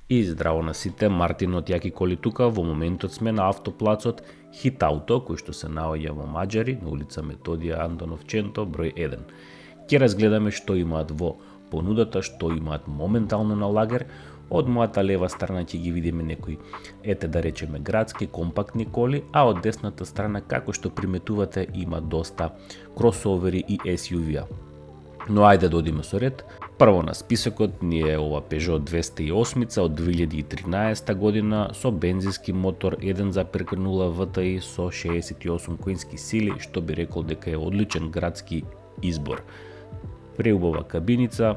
И здраво на сите, Мартин од Јаки коли тука. Во моментот сме на автоплацот Hit Auto, кој што се наоѓа во Маџари, на улица Методија Антоновченто, број 1. Ќе разгледаме што имаат во понудата, што имаат моментално на лагер. Од мојата лева страна ќе ги видиме некои, да речеме, градски, компактни коли, а од десната страна, како што приметувате, има доста кросовери и SUV-а. Но ајде да одиме со ред. Прво на списокот ни е ова Peugeot 208 од 2013 година со бензински мотор 1.0 VTI со 68 коњски сили, што би рекол дека е одличен градски избор. Преубава кабиница,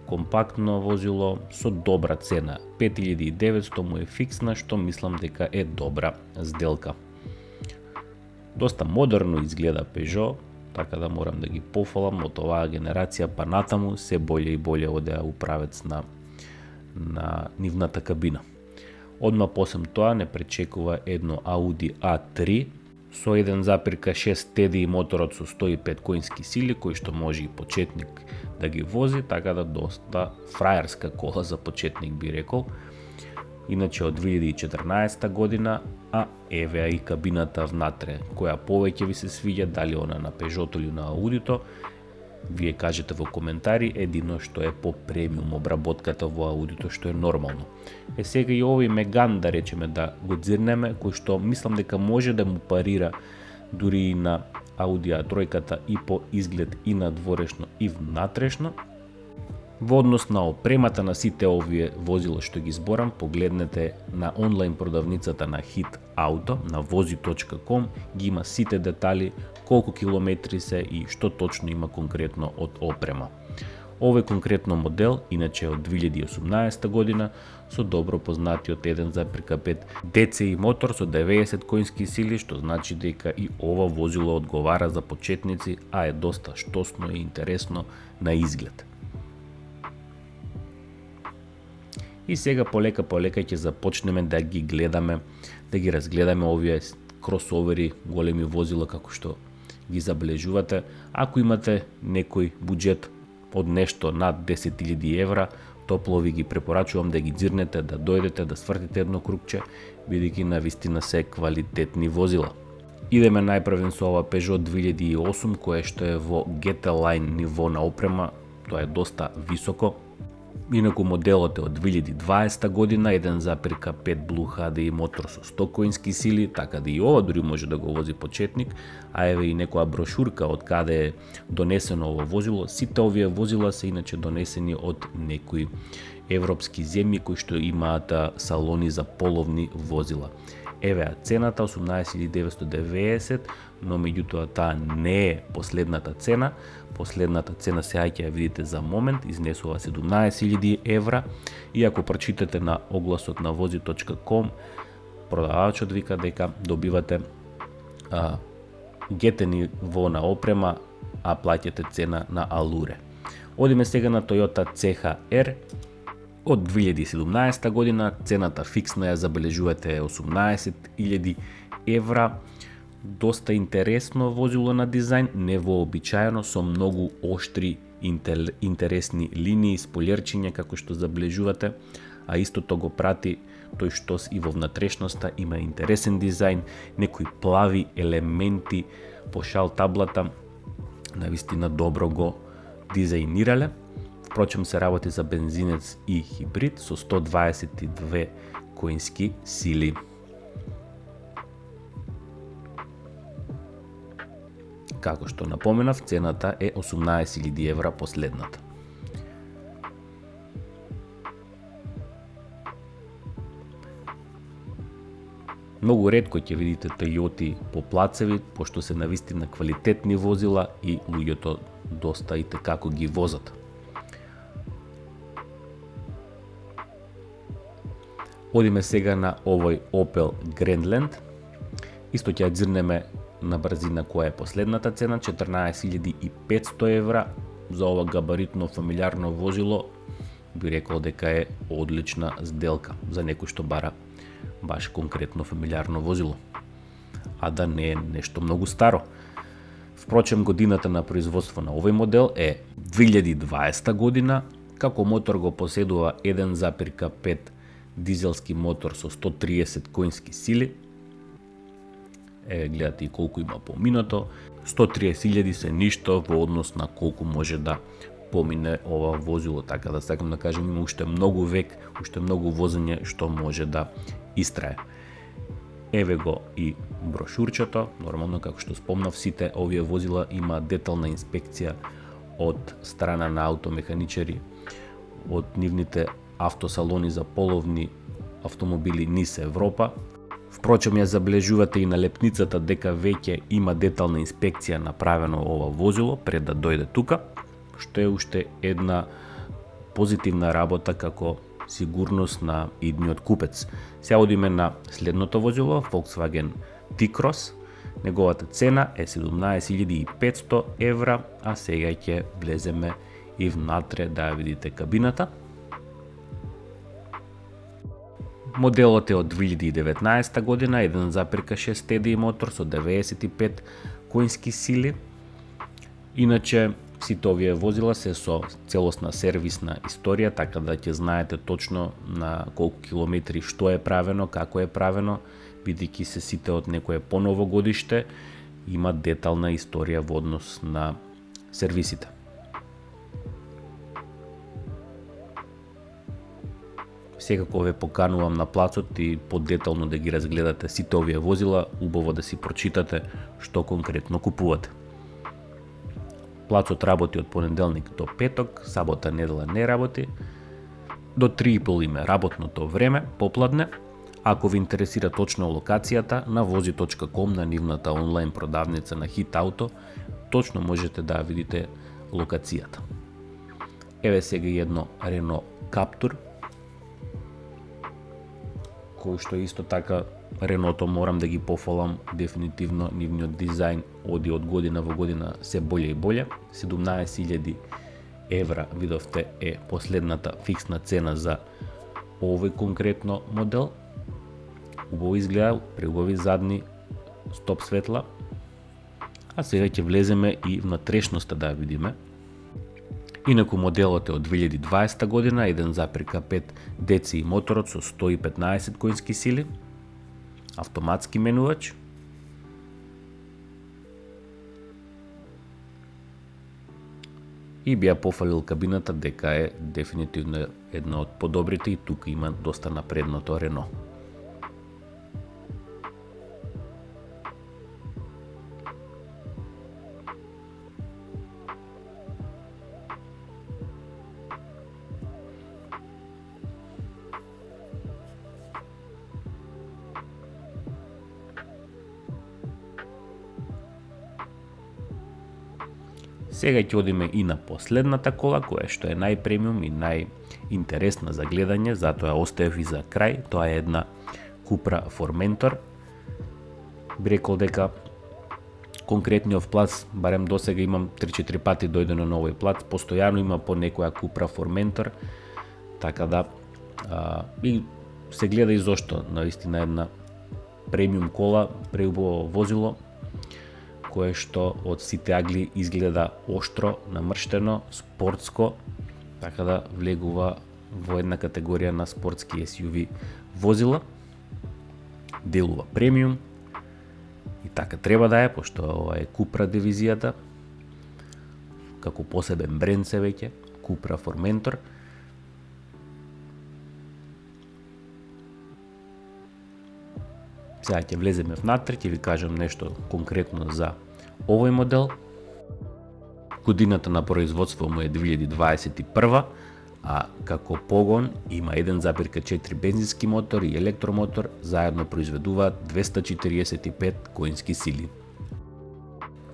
компактно возило со добра цена. 5900 му е фиксна, што мислам дека е добра сделка. Доста модерно изгледа Peugeot, така да морам да ги пофалам од оваа генерација па натаму се боле и боле одеа управец на нивната кабина. Одма посем тоа не пречекува едно Audi A3 со 1.6 TDI моторот со 105 коњски сили, кој што може и почетник да ги вози, така да доста фраерска кола за почетник би рекол. Иначе од 2014 година, а еве и кабината внатре, која повеќе ви се свиѓа, дали она на Peugeot или на Audi-то, вие кажете во коментари, едино што е по премиум обработката во Audi-то, што е нормално. Сега и овој Меган, да речеме, да го дзирнеме, кој што мислам дека може да му парира дури и на Audi A3 и по изглед и надворешно и внатрешно. Во однос на опремата на сите овие возила што ги зборам, погледнете на онлайн продавницата на Hit Auto, на vozi.com, ги има сите детали, колку километри се и што точно има конкретно од опрема. Овој конкретно модел, иначе од 2018 година, со добро познатиот 1.5 DCI мотор со 90 коњски сили, што значи дека и ова возило одговара за почетници, а е доста штосно и интересно на изглед. И сега полека ќе започнеме да ги гледаме, да ги разгледаме овие кросовери, големи возила како што ги забележувате. Ако имате некој буџет од нешто над 10.000 евра, топло ви ги препорачувам да ги дзирнете, да дојдете, да свртите едно кругче, бидејќи навистина се квалитетни возила. Идеме најпрвен со ова Peugeot 2008, кое што е во GT Line ниво на опрема, тоа е доста високо. Инаку моделот е од 2020 година, 1.5 Blue HDI мотор со 100 коњски сили, така да и ова дури може да го вози почетник, а еве и некоја брошурка од каде е донесено ово возило. Сите овие возила се иначе донесени од некои европски земји кои што имаат салони за половни возила. Еве цената 18.990, но меѓутоа таа не е последната цена. Последната цена сега ќе ја видите за момент, изнесува 17.000 евра. И ако прочитате на огласот на vozi.com, продавачот вика дека добивате GT ниво на опрема, а плаќате цена на Allure. Одиме сега на Toyota CHR. Од 2017 година цената фиксна ја забележувате 18.000 евра. Доста интересно возило на дизајн, невообичаено, со многу оштри интересни линии, спојлерчиња како што забележувате, а истото го прати тој што и во внатрешноста има интересен дизајн, некои плави елементи по шал таблата, навистина добро го дизајнирале. Впрочем се работи за бензинец и хибрид со 122 коњски сили. Како што напоменав, цената е 18.000 евра последната. Многу ретко ќе видите Toyota по плацеви, пошто се навистина квалитетни возила и луѓето доста и како ги возат. Одиме сега на овој Opel Grandland. Исто ќе ја дзирнеме на брзина која е последната цена, 14.500 евра за ова габаритно фамилиарно возило. Би рекол дека е одлична сделка за некој што бара баш конкретно фамилиарно возило, а да не е нешто многу старо. Впрочем, годината на производство на овој модел е 2020 година, Како мотор го поседува 1,5 дизелски мотор со 130 коњски сили. Гледате и колку има поминато. 130.000 се ништо во однос на колку може да помине ова возило, така да сакам да кажем има уште многу век, уште многу возење што може да истрае. Еве го и брошурчето, нормално како што спомнав, сите овие возила има детална инспекција од страна на аутомеханичари од нивните автосалони за половни автомобили низ Европа. Впрочем, ја заблежувате и на лепницата дека веќе има детална инспекција направено ова возило пред да дојде тука, што е уште една позитивна работа како сигурност на идниот купец. Се одиме на следното возило, Volkswagen T-Cross. Неговата цена е 17.500 евра, а сега ќе влеземе и внатре да ја видите кабината. Моделот е од 2019 година, 1,6 TDI мотор со 95 коњски сили. Иначе, сите овие возила се со целосна сервисна историја, така да ќе знаете точно на колку километри што е правено, како е правено, бидејќи се сите од некое поново годиште, има детална историја во однос на сервисите. Секако ве поканувам на плацот и подетално да ги разгледате сите овие возила, убаво да си прочитате што конкретно купувате. Плацот работи од понеделник до петок, сабота, недела не работи. До 3:30 име работното време, попладне. Ако ви интересира точно локацијата, на vozi.com, на нивната онлайн продавница на Hit Auto, точно можете да видите локацијата. Еве сега едно Renault Captur, кој што исто така Реното морам да ги пофалам, дефинитивно нивниот дизајн оди од година во година се боле и боле. 17.000 евра видовте е последната фиксна цена за овој конкретно модел. Убаво изгледа, преубави задни стоп светла. А сега ќе влеземе и внатрешноста да ја видиме. Инаку моделот е од 2020 година, 1,5 DCI моторот со 115 коњски сили, автоматски менувач. И би ја пофалил кабината дека е дефинитивно една од подобрите и тука има доста напредното Рено. Сега ќе одиме и на последната кола, која што е најпремиум и најинтересна за гледање, затоа ја оставив и за крај. Тоа е една Cupra Formentor. Би рекол дека конкретниот плац, барем до сега имам 3-4 пати дојдено на овој плац, постојано има по некоја Cupra Formentor, така да и се гледа и зошто, наистина една премиум кола, преубаво возило, кое што од сите агли изгледа оштро, намрштено, спортско, така да влегува во една категорија на спортски SUV возила. Делува премиум и така треба да е, пошто ова е Cupra дивизијата, како посебен бренд се веќе, Cupra Formentor. Сега ќе влеземе внатре, ќе ви кажам нешто конкретно за овој модел. Годината на производство му е 2021, а како погон има 1,4 бензински мотор и електромотор, заедно произведуваат 245 коњски сили.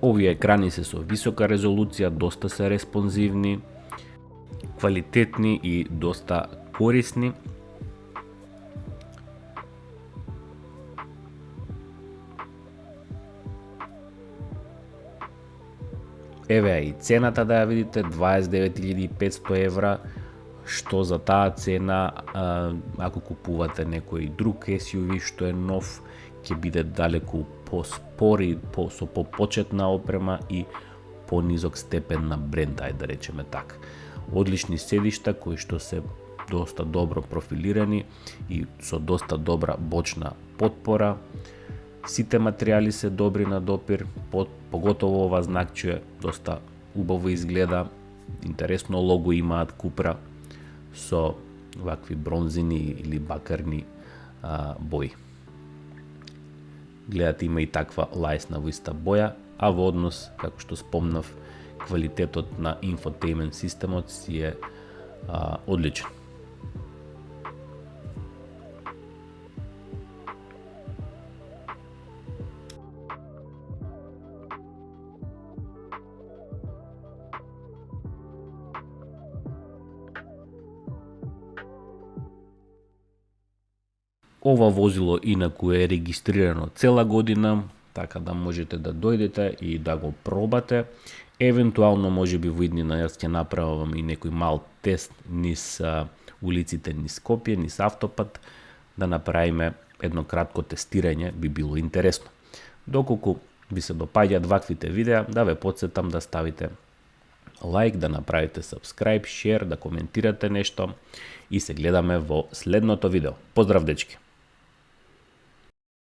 Овие екрани се со висока резолуција, доста се респонзивни, квалитетни и доста корисни. Еве и цената да ја видите, 29.500 евра, што за таа цена, ако купувате некој друг SUV што е нов, ќе биде далеку поспори, со попочетна опрема и понизок степен на бренд, ајде да речеме така. одлични седишта кои што се доста добро профилирани и со доста добра бочна потпора. Сите материјали се добри на допир, поготово ова знакче доста убаво изгледа, интересно лого имаат Купра со вакви бронзини или бакарни бои. Гледате, има и таква лајсна во иста боја, а во однос, како што спомнав, квалитетот на инфотеймент системот си е одличен. Ова возило инаку е регистрирано цела година, така да можете да дојдете и да го пробате. Евентуално можеби во иднина јас ќе направам и некој мал тест низ улиците низ Скопје, низ автопат, да направиме едно кратко тестирање, би било интересно. Доколку ви се допаѓаат ваквите видеа, да ве потсетам да ставите лайк, да направите subscribe, share, да коментирате нешто и се гледаме во следното видео. Поздрав, дечки!